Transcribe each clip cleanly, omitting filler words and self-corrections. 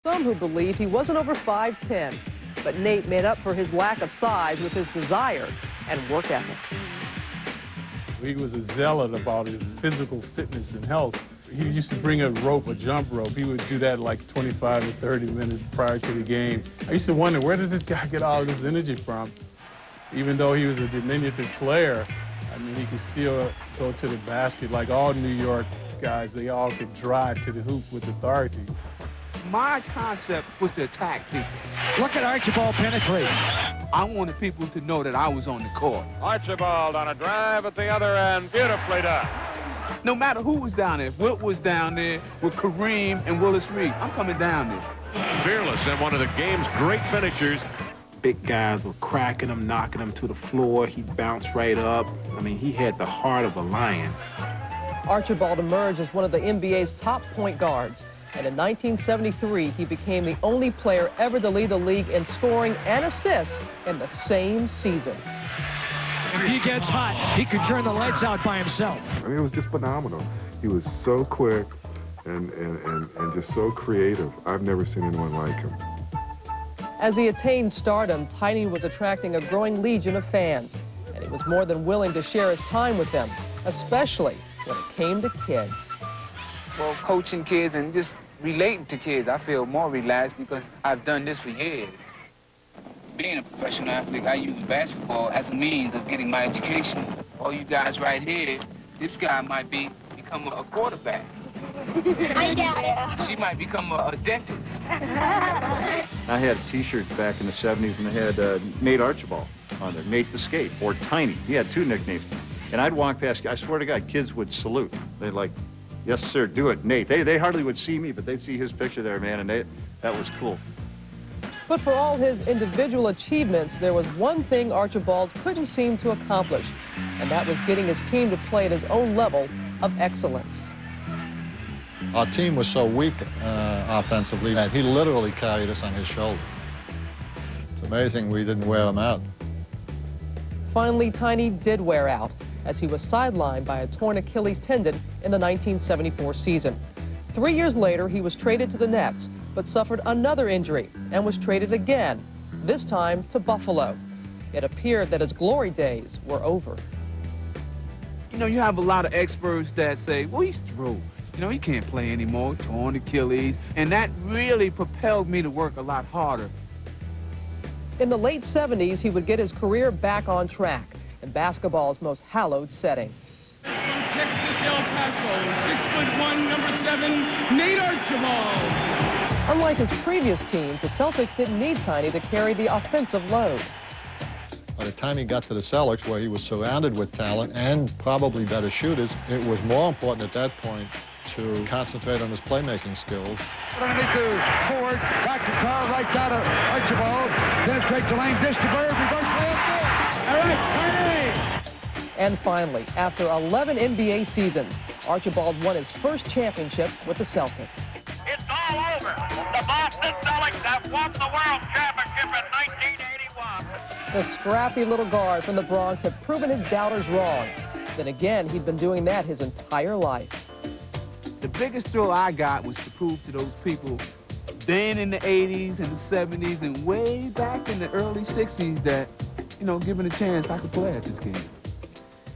Some who believe he wasn't over 5'10", but Nate made up for his lack of size with his desire and work ethic. He was a zealot about his physical fitness and health. He used to bring a rope, a jump rope. He would do that like 25 to 30 minutes prior to the game. I used to wonder, where does this guy get all this energy from? Even though he was a diminutive player, I mean, he could still go to the basket like all New York guys. They all could drive to the hoop with authority. My concept was to attack people. Look at Archibald penetrate. I wanted people to know that I was on the court. Archibald on a drive at the other end, beautifully done. No matter who was down there, if Wilt was down there with Kareem and Willis Reed, I'm coming down there. Fearless and one of the game's great finishers. Big guys were cracking him, knocking him to the floor. He bounced right up. I mean, he had the heart of a lion. Archibald emerged as one of the NBA's top point guards. And in 1973, he became the only player ever to lead the league in scoring and assists in the same season. If he gets hot, he could turn the lights out by himself. I mean, it was just phenomenal. He was so quick and just so creative. I've never seen anyone like him. As he attained stardom, Tiny was attracting a growing legion of fans, and he was more than willing to share his time with them, especially when it came to kids. Well, coaching kids and just relating to kids, I feel more relaxed because I've done this for years. Being a professional athlete, I use basketball as a means of getting my education. All you guys right here, this guy might become a quarterback. I doubt it. She might become a dentist. I had T-shirts back in the 70s, and they had Nate Archibald on there, Nate the Skate, or Tiny. He had two nicknames. And I'd walk past, I swear to God, kids would salute. They'd like, yes, sir, do it, Nate. They hardly would see me, but they'd see his picture there, man, and that was cool. But for all his individual achievements, there was one thing Archibald couldn't seem to accomplish, and that was getting his team to play at his own level of excellence. Our team was so weak offensively that he literally carried us on his shoulder. It's amazing we didn't wear him out. Finally, Tiny did wear out, as he was sidelined by a torn Achilles tendon in the 1974 season. 3 years later, he was traded to the Nets, but suffered another injury and was traded again, this time to Buffalo. It appeared that his glory days were over. You know, you have a lot of experts that say, well, he's through. You know, he can't play anymore, torn Achilles, and that really propelled me to work a lot harder. In the late 70s, he would get his career back on track in basketball's most hallowed setting. From Texas, El Paso, 6'1", number 7, Nate Archibald. Unlike his previous teams, the Celtics didn't need Tiny to carry the offensive load. By the time he got to the Celtics, where he was surrounded with talent and probably better shooters, it was more important at that point to concentrate on his playmaking skills. Underneath to Ford, back to Carr, right side of Archibald, penetrates the lane, dish to Bird, reverse layup. All right, Tiny! And finally, after 11 NBA seasons, Archibald won his first championship with the Celtics. It's all over. The Boston Celtics have won the World Championship in 1981. The scrappy little guard from the Bronx had proven his doubters wrong. Then again, he'd been doing that his entire life. The biggest thrill I got was to prove to those people then in the 80s and the 70s and way back in the early 60s that, you know, given a chance, I could play at this game.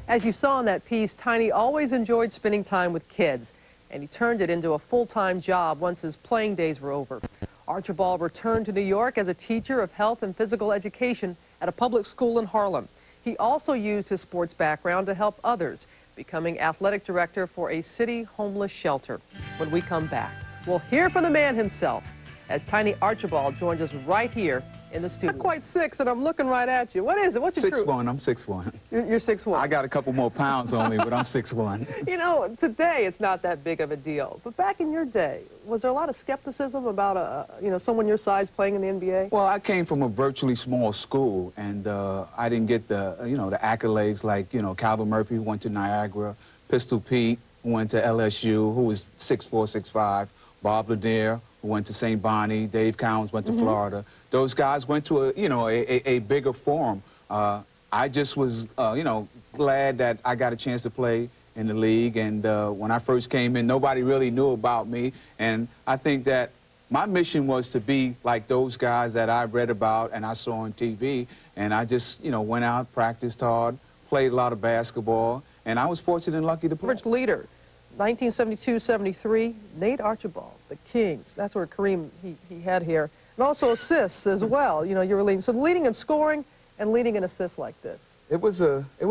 As you saw in that piece, Tiny always enjoyed spending time with kids, and he turned it into a full-time job once his playing days were over. Archibald returned to New York as a teacher of health and physical education at a public school in Harlem. He also used his sports background to help others, becoming athletic director for a city homeless shelter. When we come back, we'll hear from the man himself as Tiny Archibald joins us right here in the studio. Not quite 6, and I'm looking right at you. What is it? What's your 6'1", I'm 6'1". You're 6'1". I got a couple more pounds on me, but I'm 6'1". You know, today it's not that big of a deal. But back in your day, was there a lot of skepticism about, someone your size playing in the NBA? Well, I came from a virtually small school, and I didn't get the, the accolades like, Calvin Murphy, who went to Niagara, Pistol Pete, who went to LSU, who was 6'4", 6'5", Bob Lanier, who went to St. Bonnie, Dave Cowens went to Florida. Those guys went to a bigger forum. I just was, glad that I got a chance to play in the league. And when I first came in, nobody really knew about me. And I think that My mission was to be like those guys that I read about and I saw on TV, and I just, you know, went out, practiced hard, played a lot of basketball, and I was fortunate and lucky to play. Average leader, 1972-73, Nate Archibald, the Kings. That's where Kareem, he had here. And also assists as well. You know, you were leading. So leading in scoring and leading in assists like this. It was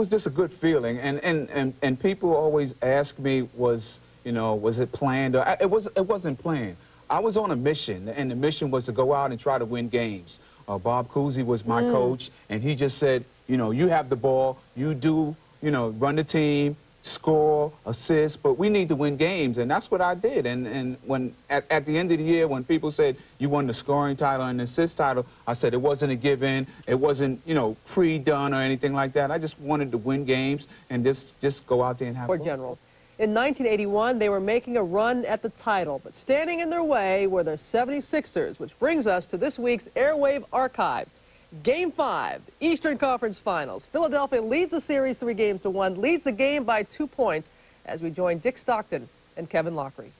just a good feeling, and people always ask me, was it planned? Or, it wasn't planned. I was on a mission, and the mission was to go out and try to win games. Bob Cousy was my coach, and he just said, you know, you have the ball, you do, you know, run the team, score, assist, but we need to win games, and that's what I did. And when at the end of the year, when people said you won the scoring title and the assist title, I said it wasn't a given, it wasn't, you know, pre-done or anything like that. I just wanted to win games and just go out there and have fun. General. In 1981, they were making a run at the title, but standing in their way were the 76ers, which brings us to this week's Airwave Archive. Game 5, Eastern Conference Finals. Philadelphia leads the series 3-1, leads the game by 2 points as we join Dick Stockton and Kevin Lockery.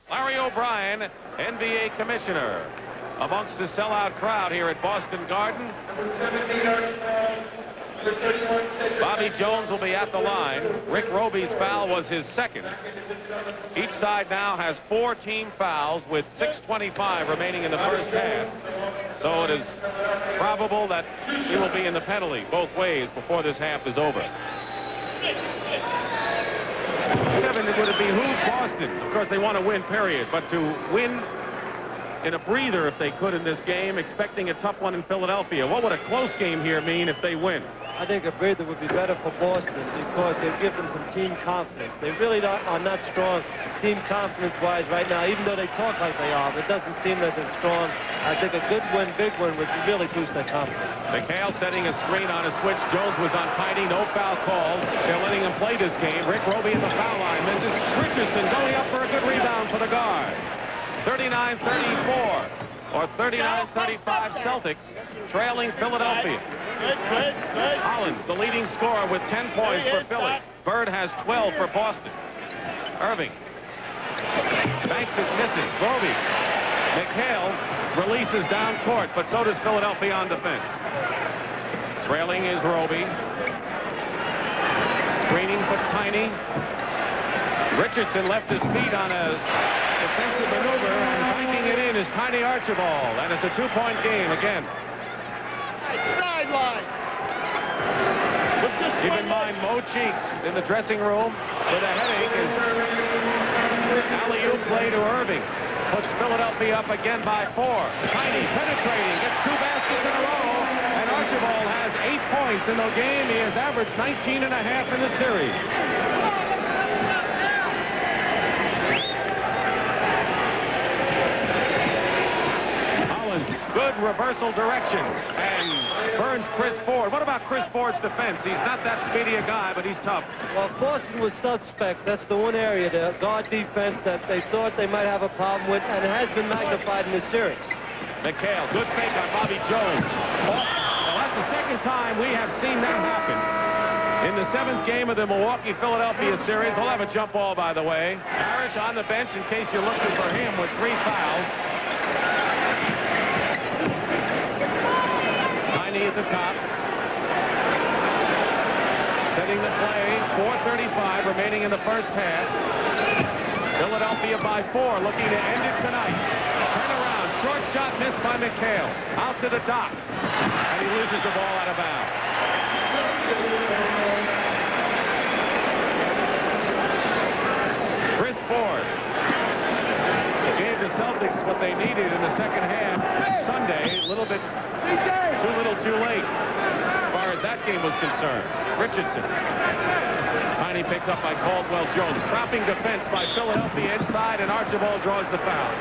Larry O'Brien, NBA Commissioner, amongst the sellout crowd here at Boston Garden. Bobby Jones will be at the line. Rick Roby's foul was his second. Each side now has 4 team fouls with 6:25 remaining in the first half. So it is probable that he will be in the penalty both ways before this half is over. Kevin, it would have behooved Boston. Of course, they want to win, period. But to win in a breather if they could in this game, expecting a tough one in Philadelphia. What would a close game here mean if they win? I think a breather would be better for Boston because it gives them some team confidence. They really are not strong team confidence-wise right now, even though they talk like they are. But it doesn't seem that they're strong. I think a good win, big win, would really boost their confidence. McHale setting a screen on a switch. Jones was on Tiny. No foul called. They're letting him play this game. Rick Roby at the foul line misses. Richardson going up for a good rebound for the guard. 39-34 or 39-35 Celtics trailing Philadelphia. Hollins, the leading scorer with 10 points for Philly. Bird has 12 for Boston. Irving. Banks it, misses. Roby. McHale releases down court, but so does Philadelphia on defense. Trailing is Roby. Screening for Tiny. Richardson left his feet on a defensive maneuver, and banking it in is Tiny Archibald, and it's a 2-point game again. Sideline. Keep in mind, Mo Cheeks in the dressing room with a headache as alley-oop play to Irving puts Philadelphia up again by 4. Tiny penetrating, gets 2 baskets in a row, and Archibald has 8 points in the game. He has averaged 19.5 in the series. Good reversal direction, and burns Chris Ford. What about Chris Ford's defense? He's not that speedy a guy, but he's tough. Well, Boston was suspect. That's the one area, the guard defense, that they thought they might have a problem with, and it has been magnified in this series. McHale, good fake on Bobby Jones. Well, that's the second time we have seen that happen. In the 7th game of the Milwaukee-Philadelphia series, he'll have a jump ball, by the way. Parrish on the bench in case you're looking for him with 3 fouls. At the top. Setting the play, 4:35 remaining in the first half. Philadelphia by 4, looking to end it tonight. Turnaround, short shot missed by McHale. Out to the dot, and he loses the ball out of bounds. Chris Ford gave the Celtics what they needed in the second half Sunday. A little bit too late as far as that game was concerned. Richardson. Tiny picked up by Caldwell Jones. Trapping defense by Philadelphia inside, and Archibald draws the foul.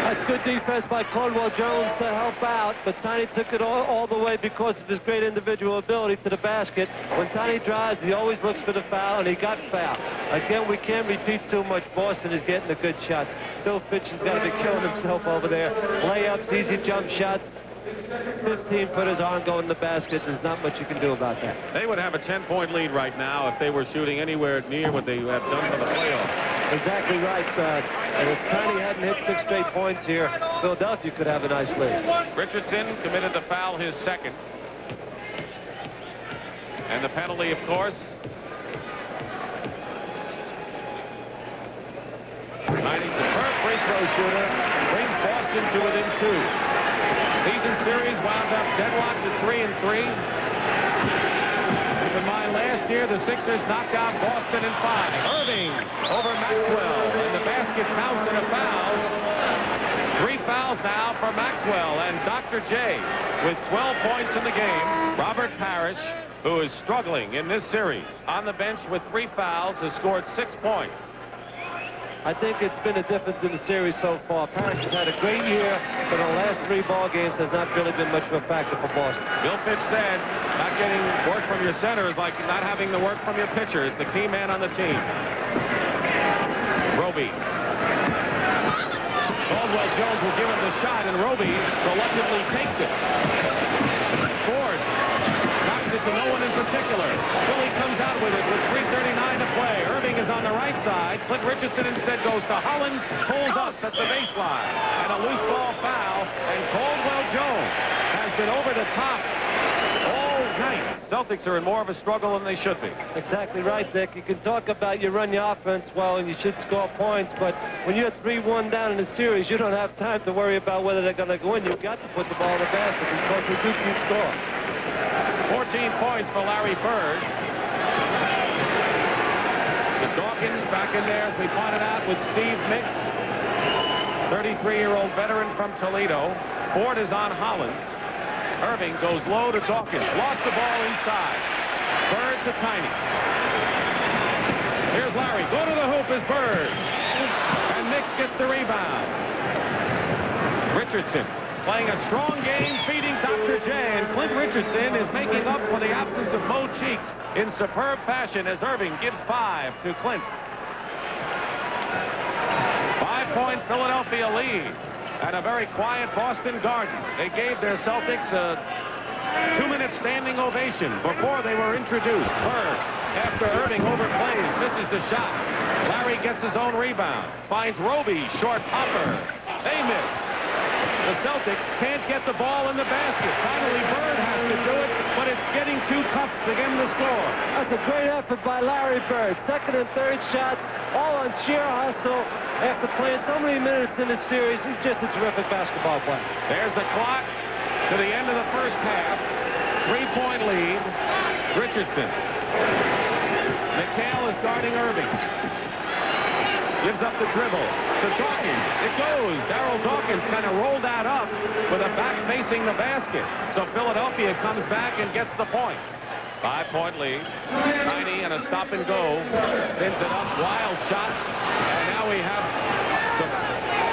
That's good defense by Caldwell Jones to help out, but Tiny took it all the way because of his great individual ability to the basket. When Tiny drives, he always looks for the foul, and he got fouled. Again, we can't repeat too much. Boston is getting the good shots. Phil Fitch has got to be killing himself over there. Layups, easy jump shots. 15-footers aren't going in the basket. There's not much you can do about that. They would have a 10-point lead right now if they were shooting anywhere near what they have done for the playoffs. Exactly right. And if Tiny hadn't hit 6 straight points here, Philadelphia could have a nice lead. Richardson committed the foul, his second. And the penalty, of course. Tiny's superb free throw shooter brings Boston to within 2. Season series wound up deadlocked at 3-3. Keep in mind, last year the Sixers knocked out Boston in 5. Irving over Maxwell, and the basket counts and a foul. 3 fouls now for Maxwell, and Dr. J with 12 points in the game. Robert Parrish, who is struggling in this series, on the bench with 3 fouls, has scored 6 points. I think it's been a difference in the series so far. Parrish has had a great year, but the last 3 ball games has not really been much of a factor for Boston. Bill Fitch said, not getting work from your center is like not having the work from your pitcher. Is the key man on the team. Roby. Caldwell Jones will give him the shot, and Roby reluctantly takes it. Ford knocks it to no one in particular. Philly comes out with it with 3:39 to play. Irving is on the right side. Clint Richardson instead goes to Hollins, pulls up at the baseline, and a loose ball foul, and Caldwell Jones has been over the top all night. Celtics are in more of a struggle than they should be. Exactly right, Dick. You can talk about you run your offense well and you should score points, but when you're 3-1 down in the series, you don't have time to worry about whether they're going to go in. You've got to put the ball in the basket because we do keep score. 14 points for Larry Bird. With Dawkins back in there, as we pointed out, with Steve Mix, 33-year-old veteran from Toledo. Ford is on Hollins. Irving goes low to Dawkins. Lost the ball inside. Bird to Tiny. Here's Larry. Go to the hoop is Bird. And Mix gets the rebound. Richardson playing a strong game, feeding Dr. J. And Clint Richardson is making up for the absence of Mo Cheeks in superb fashion as Irving gives 5 to Clint. 5-point Philadelphia lead. And a very quiet Boston Garden. They gave their Celtics a 2-minute standing ovation before they were introduced. Bird, after Irving overplays, misses the shot. Larry gets his own rebound. Finds Roby, short hopper. They miss. The Celtics can't get the ball in the basket. Finally, Bird has to do it, but it's getting too tough to get him to score. That's a great effort by Larry Bird. Second and third shots, all on sheer hustle. After playing so many minutes in this series, he's just a terrific basketball player. There's the clock to the end of the first half. 3-point lead. Richardson. McHale is guarding Irving. Gives up the dribble to Dawkins. It goes. Darryl Dawkins kind of rolled that up with a back facing the basket. So Philadelphia comes back and gets the points. 5-point lead. Tiny and a stop and go. Spins it up. Wild shot. And now we have some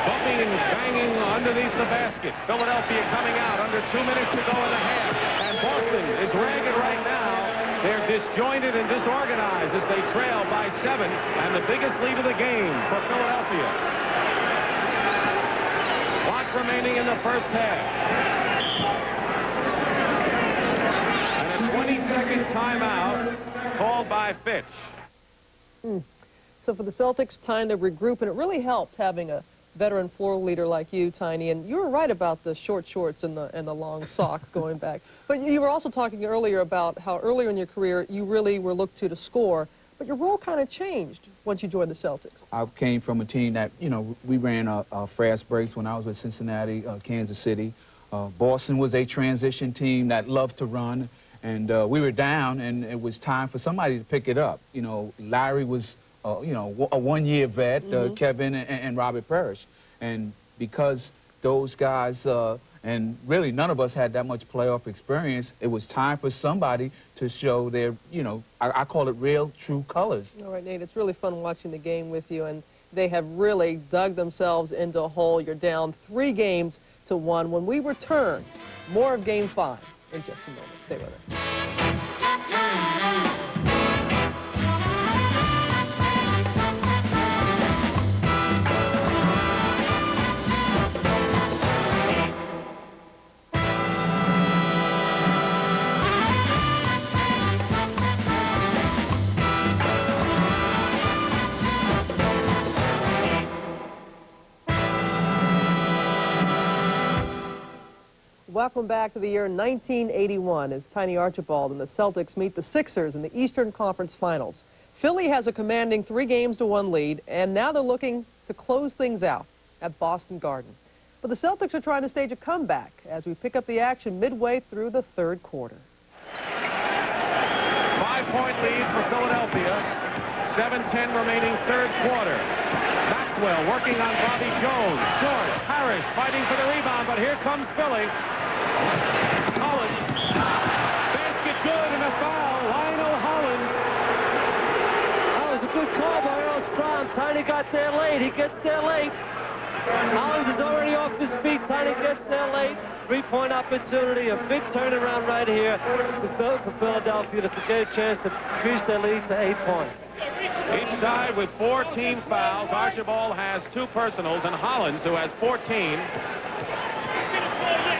bumping and banging underneath the basket. Philadelphia coming out under 2 minutes to go in the half. And Boston is ragged right now. They're disjointed and disorganized as they trail by 7. And the biggest lead of the game for Philadelphia. Clock remaining in the first half. 20-second timeout called by Fitch. So for the Celtics, time to regroup, and it really helped having a veteran floor leader like you, Tiny. And you were right about the short shorts and the long socks going back. But you were also talking earlier about how earlier in your career you really were looked to score, but your role kind of changed once you joined the Celtics. I came from a team that, you know, we ran fast breaks when I was with Cincinnati, Kansas City. Boston was a transition team that loved to run. And we were down, and it was time for somebody to pick it up. You know, Larry was, you know, a one-year vet, Kevin and Robert Parrish. And because those guys, and really none of us had that much playoff experience, it was time for somebody to show their, you know, I call it real, true colors. All right, Nate, it's really fun watching the game with you, and they have really dug themselves into a hole. You're down 3-1. When we return, more of Game 5 in just a moment. Stay with us. Welcome back to the year 1981 as Tiny Archibald and the Celtics meet the Sixers in the Eastern Conference Finals. Philly has a commanding 3-1 lead, and now they're looking to close things out at Boston Garden. But the Celtics are trying to stage a comeback as we pick up the action midway through the third quarter. 5-point lead for Philadelphia. 7:10 remaining third quarter. Maxwell working on Bobby Jones. Short. Harris fighting for the rebound, but here comes Philly. Hollins. Basket good and a foul. Lionel Hollins. That was a good call by Earl Strom. Tiny got there late. He gets there late. Hollins is already off his feet. Tiny gets there late. 3-point opportunity. A big turnaround right here for Philadelphia to get a chance to increase their lead to 8 points. Each side with 4 team fouls. Archibald has 2 personals, and Hollins, who has 14,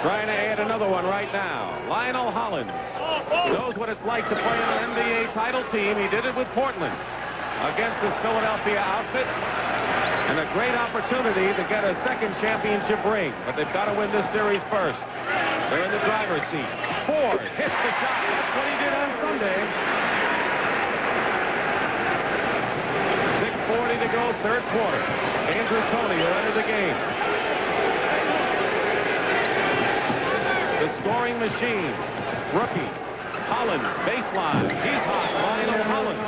trying to add another one right now. Lionel Hollins knows what it's like to play on an NBA title team. He did it with Portland against this Philadelphia outfit, and a great opportunity to get a second championship ring. But they've got to win this series first. They're in the driver's seat. Ford hits the shot. That's what he did on Sunday. 6:40 to go, third quarter. Andrew Toney will enter the game. The scoring machine. Rookie. Hollins, baseline. He's hot. Lionel Hollins.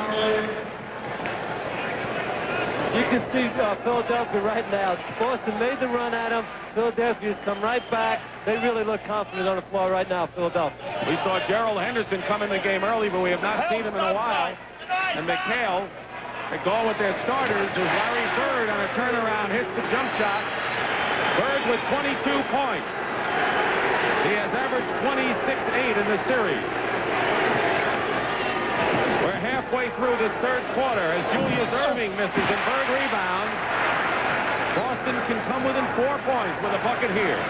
You can see Philadelphia right now. Boston made the run at him. Philadelphia's come right back. They really look confident on the floor right now, Philadelphia. We saw Gerald Henderson come in the game early, but we have not seen him in a while. And McHale, they go with their starters as Larry Bird on a turnaround hits the jump shot. Bird with 22 points. He has averaged 26-8 in the series. We're halfway through this third quarter as Julius Erving misses and Bird rebounds. Boston can come within 4 points with a bucket here.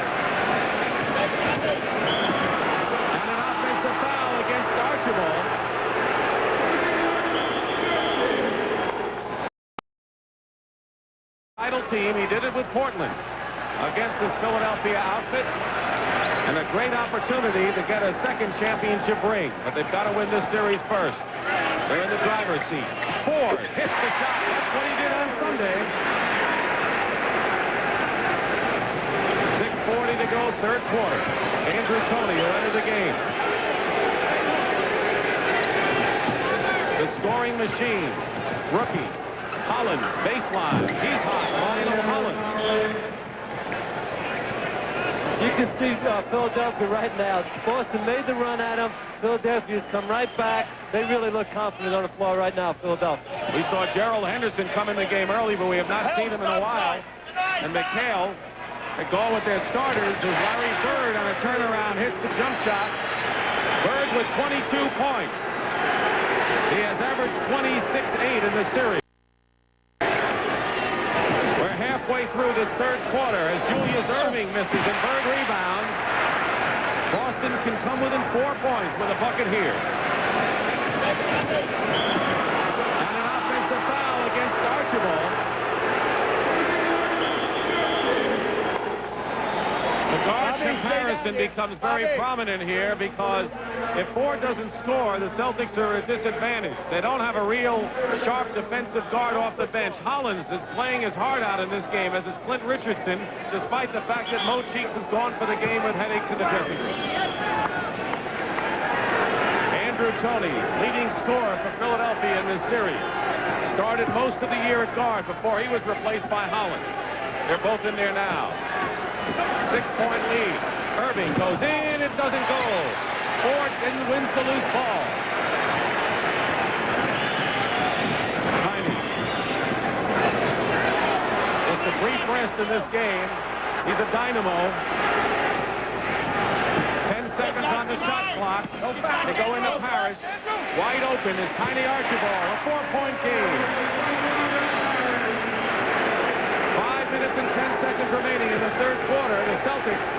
And an offensive foul against Archibald. Title team, he did it with Portland against this Philadelphia outfit. And a great opportunity to get a second championship ring. But they've got to win this series first. They're in the driver's seat. Ford hits the shot. That's what he did on Sunday. 6:40 to go, third quarter. Andrew Toney will enter the game. The scoring machine. Rookie. Hollins, baseline. He's hot. Lionel Hollins. You can see Philadelphia right now. Boston made the run at him. Philadelphia's come right back. They really look confident on the floor right now, Philadelphia. We saw Gerald Henderson come in the game early, but we have not seen him in a while. And McHale, they go with their starters as Larry Bird on a turnaround hits the jump shot. Bird with 22 points. He has averaged 26-8 in the series. Halfway through this third quarter as Julius Erving misses and Bird rebounds. Boston can come within 4 points with a bucket here. And an offensive foul against Archibald. The guard comparison becomes very prominent here because if Ford doesn't score, the Celtics are at a disadvantage. They don't have a real sharp defensive guard off the bench. Hollins is playing his heart out in this game, as is Clint Richardson, despite the fact that Mo Cheeks has gone for the game with headaches in the dressing room. Andrew Toney, leading scorer for Philadelphia in this series. Started most of the year at guard before he was replaced by Hollins. They're both in there now. 6-point lead. Erving goes in, it doesn't go. Ford wins the loose ball. Tiny. Just a brief rest in this game. He's a dynamo. 10 seconds on the shot clock. They go into Parrish. Wide open is Tiny Archibald. A 4-point game. 5 minutes and 10 seconds remaining in the third quarter. The Celtics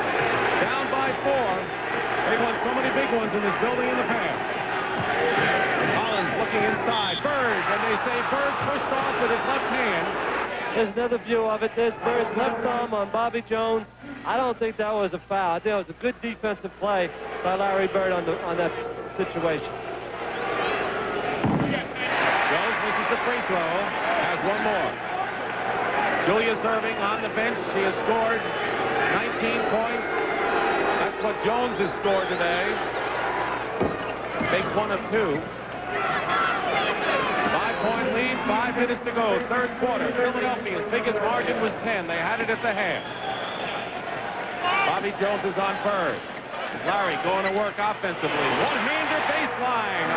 down by 4. They've won so many big ones in this building in the past. Hollins looking inside. Bird, and they say Bird pushed off with his left hand. There's another view of it. There's Bird's left arm on Bobby Jones. I don't think that was a foul. I think it was a good defensive play by Larry Bird on that situation. Jones misses the free throw. Has one more. Julius Erving on the bench. He has scored 19 points. That's what Jones has scored today. Makes one of two. 5-point lead, 5 minutes to go, third quarter. Philadelphia's biggest margin was 10. They had it at the half. Bobby Jones is on Bird. Larry going to work offensively. One-hander baseline.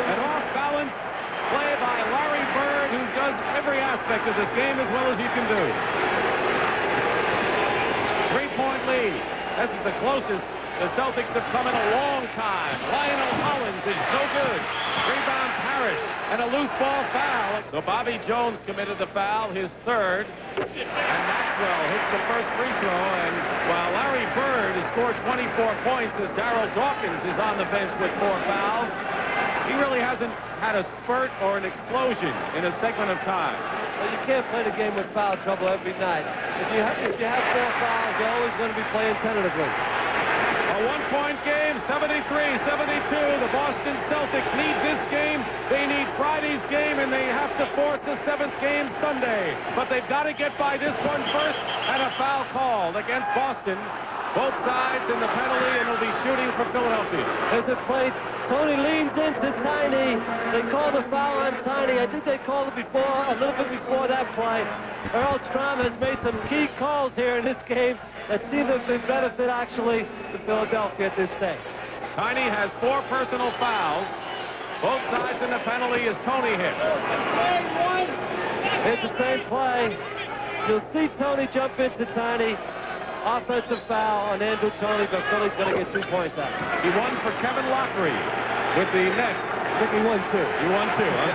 An off-balance play by Larry Bird, who does every aspect of this game as well as you can do. 3-point lead. This is the closest the Celtics have come in a long time. Lionel Hollins is no good. Rebound Parrish and a loose ball foul. So Bobby Jones committed the foul, his third. And Maxwell hits the first free throw. And while Larry Bird has scored 24 points as Darryl Dawkins is on the bench with 4 fouls, he really hasn't had a spurt or an explosion in a segment of time. Well, you can't play the game with foul trouble every night. If you have 4 fouls, you're always going to be playing tentatively. A 1-point game, 73-72. The Boston Celtics need this game. They need Friday's game, and they have to force a 7th game Sunday. But they've got to get by this one first, and a foul called against Boston. Both sides in the penalty, and they'll be shooting for Philadelphia. As it played, Tony leans into Tiny. They call the foul on Tiny. I think they called it before, a little bit before that play. Earl Strom has made some key calls here in this game that seem to benefit, actually, to Philadelphia at this stage. Tiny has 4 personal fouls. Both sides in the penalty as Tony hits. It's the same play. You'll see Tony jump into Tiny. Offensive foul on Andrew Tony, but Philly's going to get 2 points out. He won for Kevin Lockery with the Nets. I think he won 2. He won 2, huh?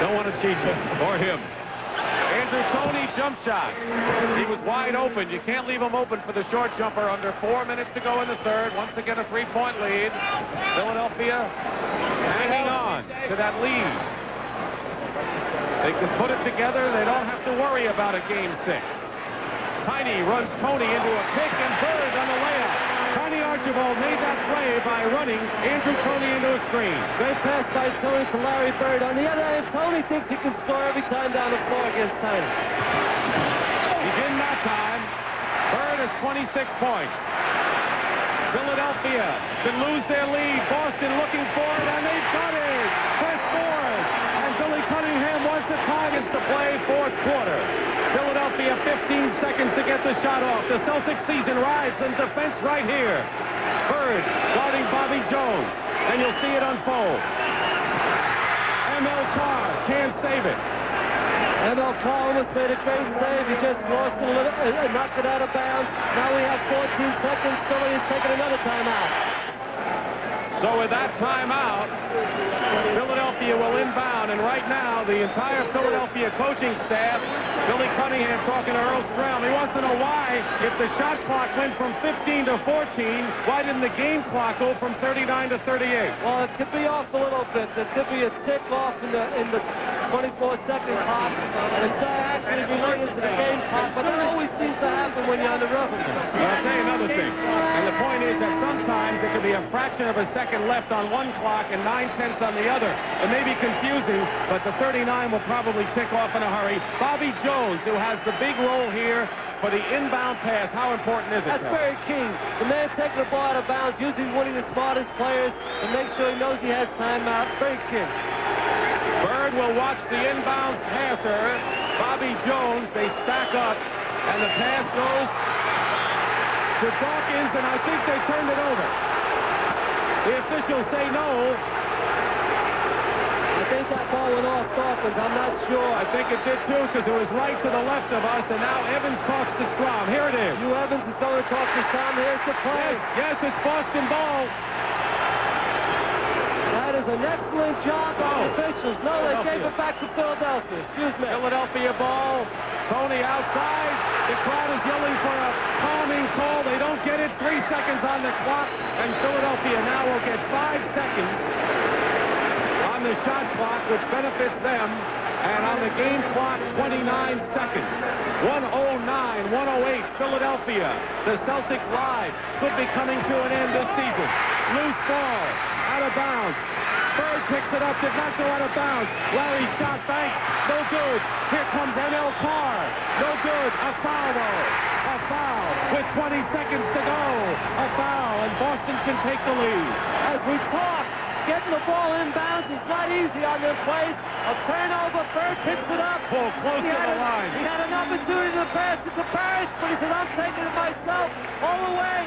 Don't want to cheat you, or him. Andrew Tony jump shot. He was wide open. You can't leave him open for the short jumper under 4 minutes to go in the third. Once again, a 3-point lead. Philadelphia hanging on to that lead. They can put it together. They don't have to worry about a game 6. Tiny runs Tony into a pick, and Bird on the layup. Tiny Archibald made that play by running Andrew Tony into a screen. Great pass by Tony to Larry Bird. On the other hand, Tony thinks he can score every time down the floor against Tiny. He didn't that time. Bird has 26 points. Philadelphia can lose their lead. Boston looking for it, and they've got it. Press forward. And Billy Cunningham wants a time. It's to play fourth quarter. Philadelphia 15 seconds to get the shot off. The Celtics season rides in defense right here. Bird guarding Bobby Jones. And you'll see it unfold. M.L. Carr can't save it. M.L. Carr almost made a great save. He just lost it a little, knocked it out of bounds. Now we have 14 seconds. Philly is taking another timeout. So with that timeout, Philadelphia will inbound, and right now the entire Philadelphia coaching staff, Billy Cunningham talking to Earl Strom, he wants to know why, if the shot clock went from 15 to 14, why didn't the game clock go from 39 to 38? Well, it could be off a little bit. There could be a tick off in the 24-second clock, and it's not actually related to the game clock, but that always seems to happen when you're on the road. Well, I'll tell you another thing, and the point is that sometimes there could be a fraction of a second left on one clock and 9/10 on the other. It may be confusing, but the 39 will probably tick off in a hurry. Bobby Jones, who has the big role here for the inbound pass, how important is it? That's very key. The man taking the ball out of bounds, usually one of the smartest players, and make sure he knows he has timeout. Very key. Bird will watch the inbound passer, Bobby Jones. They stack up, and the pass goes to Dawkins, and I think they turned it over. The officials say no. I think that ball went off Dawkins. I'm not sure. I think it did too, because it was right to the left of us, and now Evans talks to Strom. Here it is. Hugh Evans is going to talk to Strom. Here's the play. Yes, it's Boston ball. That is an excellent job by the officials. No, they gave it back to Philadelphia. Excuse me. Philadelphia ball. Tony outside. The crowd is yelling for a calming call. They don't get it. 3 seconds on the clock, and Philadelphia now will get 5 seconds on the the shot clock, which benefits them. And on the game clock, 29 seconds. 109, 108, Philadelphia. The Celtics live could be coming to an end this season. Loose ball, out of bounds. Bird picks it up, did not go out of bounds. Larry's shot banks, no good. Here comes M.L. Carr, no good. A foul, though. A foul with 20 seconds to go. A foul, and Boston can take the lead. As we talk, getting the ball inbounds is not easy on their plays. A turnover, Bird picks it up. Pull close to the line. He had an opportunity to pass it to Parrish, but he said, I'm taking it myself all the way.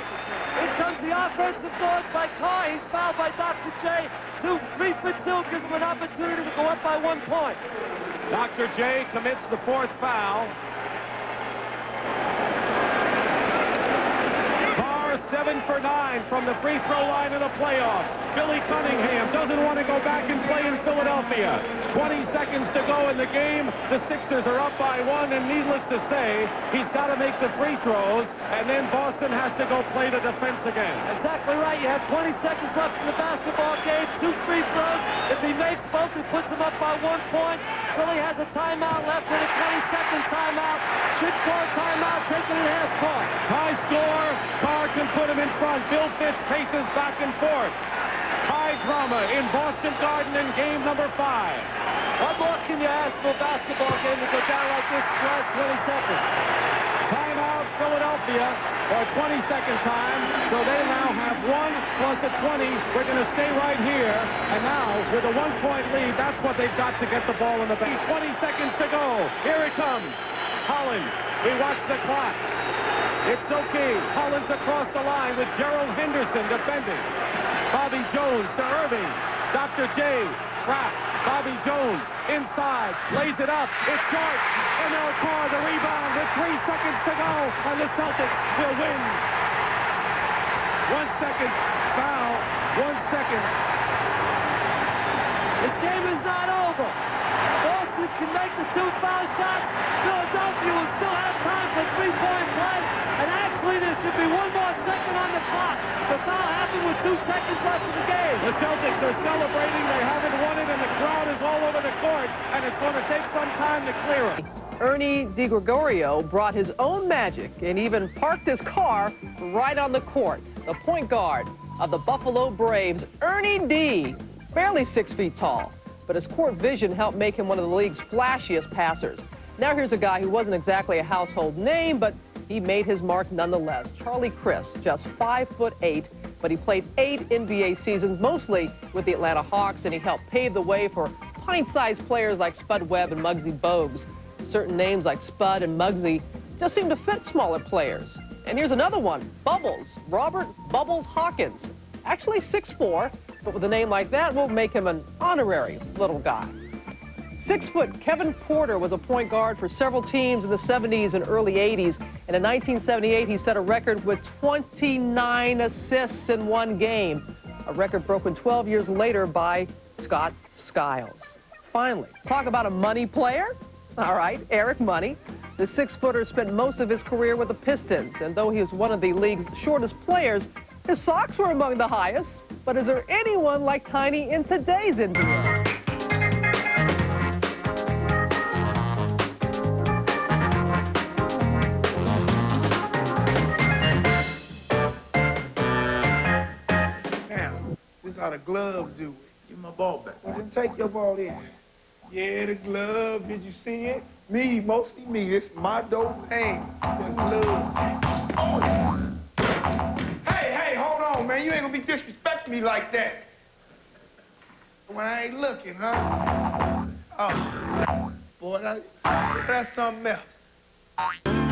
Here comes the offensive board by Carr. He's fouled by Dr. J. 3 for 2 gives him an opportunity to go up by 1 point. Dr. J commits the 4th foul. 7 for 9 from the free throw line of the playoffs. Billy Cunningham doesn't want to go back and play in Philadelphia. 20 seconds to go in the game. The Sixers are up by 1, and needless to say, he's got to make the free throws, and then Boston has to go play the defense again. Exactly right. You have 20 seconds left in the basketball game. 2 free throws. If he makes both, he puts them up by 1 point. Philly has a timeout left and a 20-second timeout. Should call timeout, taking it at half court. High score. Carr can put him in front. Bill Fitch paces back and forth. High drama in Boston Garden in game number 5. What more can you ask for a basketball game to go down like this in the last 20 seconds? Timeout, Philadelphia, or 20-second time. So they now have 1 plus a 20. We're going to stay right here. And now, with a 1-point lead, that's what they've got to get the ball in the back. 20 seconds to go. Here it comes. Hollins. We watch the clock. It's okay. Hollins across the line with Gerald Henderson defending. Bobby Jones to Irving. Dr. J trapped. Bobby Jones inside. Lays it up. It's short. M.L. Carr the rebound with 3 seconds to go. And the Celtics will win. 1 second. Foul. 1 second. This game is not over. Boston can make the 2 foul shots. Philadelphia will still have time for 3-point play. And actually, there should be 1 more second on the clock. The foul happened with 2 seconds left in the game. The Celtics are celebrating. They haven't won it, and the crowd is all over the court. And it's going to take some time to clear it. Ernie DiGregorio brought his own magic and even parked his car right on the court. The point guard of the Buffalo Braves, Ernie D., barely 6 feet tall, but his court vision helped make him one of the league's flashiest passers. Now here's a guy who wasn't exactly a household name, but he made his mark nonetheless. Charlie Criss, just 5'8", but he played 8 NBA seasons, mostly with the Atlanta Hawks, and he helped pave the way for pint-sized players like Spud Webb and Muggsy Bogues. Certain names like Spud and Muggsy just seem to fit smaller players. And here's another one, Bubbles, Robert Bubbles Hawkins. Actually 6'4", but with a name like that, we'll make him an honorary little guy. 6-foot Kevin Porter was a point guard for several teams in the 70s and early 80s. And in 1978, he set a record with 29 assists in 1 game, a record broken 12 years later by Scott Skiles. Finally, talk about a money player. All right, Eric Money. The 6-footer spent most of his career with the Pistons, and though he was one of the league's shortest players, his socks were among the highest. But is there anyone like Tiny in today's NBA? This is how the gloves do it. Give my ball back. You didn't take your ball in. Yeah, the glove. Did you see it? Me, mostly me. It's my dope pain. This glove. Hey, hold on, man. You ain't gonna be disrespecting me like that. When I ain't looking, huh? Oh, boy, that's something else.